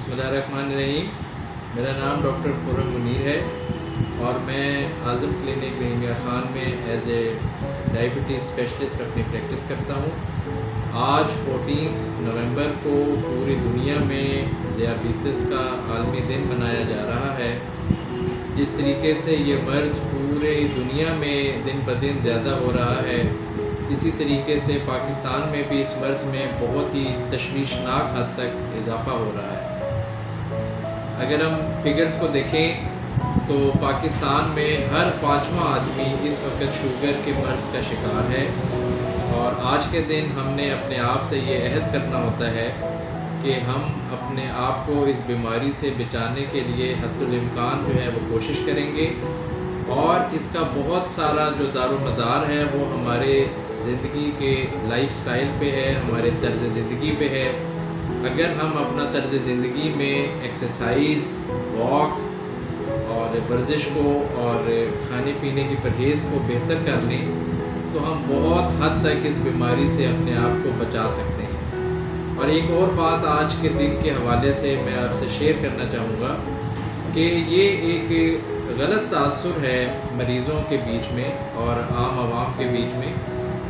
बिस्मिल्लाहिर्रहमानिर्रहीम। मेरा नाम डॉक्टर खुर्रम मुनीर है और मैं आज़म क्लिनिक रहीमिया ख़ान में एज ए डायबिटीज़ स्पेशलिस्ट अपनी प्रैक्टिस करता हूँ। आज 14 नवंबर को पूरी दुनिया में ज़ियाबीतिस का आलमी दिन मनाया जा रहा है। जिस तरीके से ये मर्ज़ पूरे दुनिया में दिन ब दिन ज़्यादा हो रहा है, इसी तरीके से पाकिस्तान में भी इस मर्ज़ में बहुत ही तशवीशनाक हद तक इजाफ़ा हो रहा है। अगर हम फिगर्स को देखें तो पाकिस्तान में हर 5वां आदमी इस वक्त शुगर के मर्ज़ का शिकार है और आज के दिन हमने अपने आप से ये अहद करना होता है कि हम अपने आप को इस बीमारी से बचाने के लिए हद्दुल इम्कान जो है वो कोशिश करेंगे और इसका बहुत सारा जो दारोमदार है वो हमारे ज़िंदगी के लाइफस्टाइल पे है, हमारे तर्ज़ ज़िंदगी पे है। अगर हम अपना तर्ज़ ज़िंदगी में एक्सरसाइज, वॉक और वर्जिश को और खाने पीने की परहेज़ को बेहतर कर लें तो हम बहुत हद तक इस बीमारी से अपने आप को बचा सकते हैं। और एक और बात आज के दिन के हवाले से मैं आपसे शेयर करना चाहूँगा कि ये एक गलत तासुर है मरीज़ों के बीच में और आम आवाम के बीच में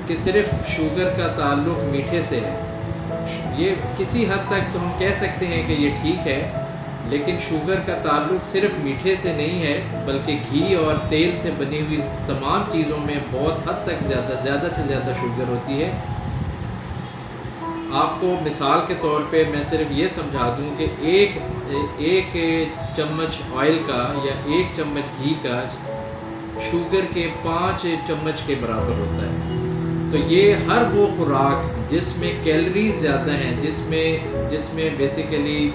कि सिर्फ़ शुगर का ताल्लुक़ मीठे से है। ये किसी हद तक तो हम कह सकते हैं कि ये ठीक है, लेकिन शुगर का ताल्लुक़ सिर्फ़ मीठे से नहीं है बल्कि घी और तेल से बनी हुई तमाम चीज़ों में बहुत हद तक ज़्यादा से ज़्यादा शुगर होती है। आपको मिसाल के तौर पे मैं सिर्फ ये समझा दूं कि एक चम्मच ऑयल का या एक चम्मच घी का शुगर के 5 चम्मच के बराबर होता है। तो ये हर वो खुराक जिसमें कैलोरीज़ ज़्यादा हैं, जिसमें बेसिकली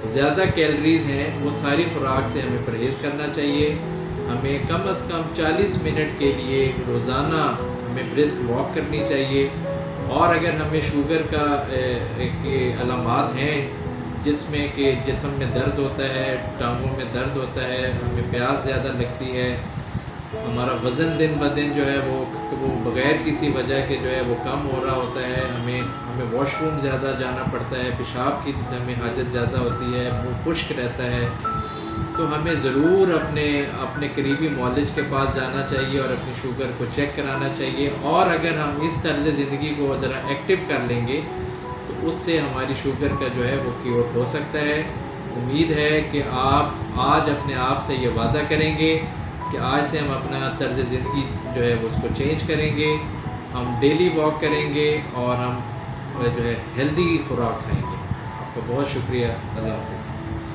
ज़्यादा कैलोरीज़ हैं, वो सारी खुराक से हमें परहेज़ करना चाहिए। हमें कम से कम 40 मिनट के लिए रोज़ाना हमें ब्रिस्क वॉक करनी चाहिए। और अगर हमें शुगर का के अलामात हैं जिसमें कि जिस्म में दर्द होता है, टांगों में दर्द होता है, हमें प्यास ज़्यादा लगती है, हमारा वज़न दिन ब दिन जो है वो बग़ैर किसी वजह के जो है वो कम हो रहा होता है, हमें वॉशरूम ज़्यादा जाना पड़ता है, पेशाब की हमें हाजत ज़्यादा होती है, मुँह खुश्क रहता है, तो हमें ज़रूर अपने करीबी मौलिज के पास जाना चाहिए और अपनी शुगर को चेक कराना चाहिए। और अगर हम इस तर्ज़ ज़िंदगी को ज़रा एक्टिव कर लेंगे तो उससे हमारी शुगर का जो है वो क्योर हो सकता है। उम्मीद है कि आप आज अपने आप से ये वादा करेंगे कि आज से हम अपना तर्ज़ ज़िंदगी जो है वो उसको चेंज करेंगे, हम डेली वॉक करेंगे और हम जो है हेल्दी खुराक खाएँगे। आपका बहुत शुक्रिया। अल्लाह हाफ़िज़।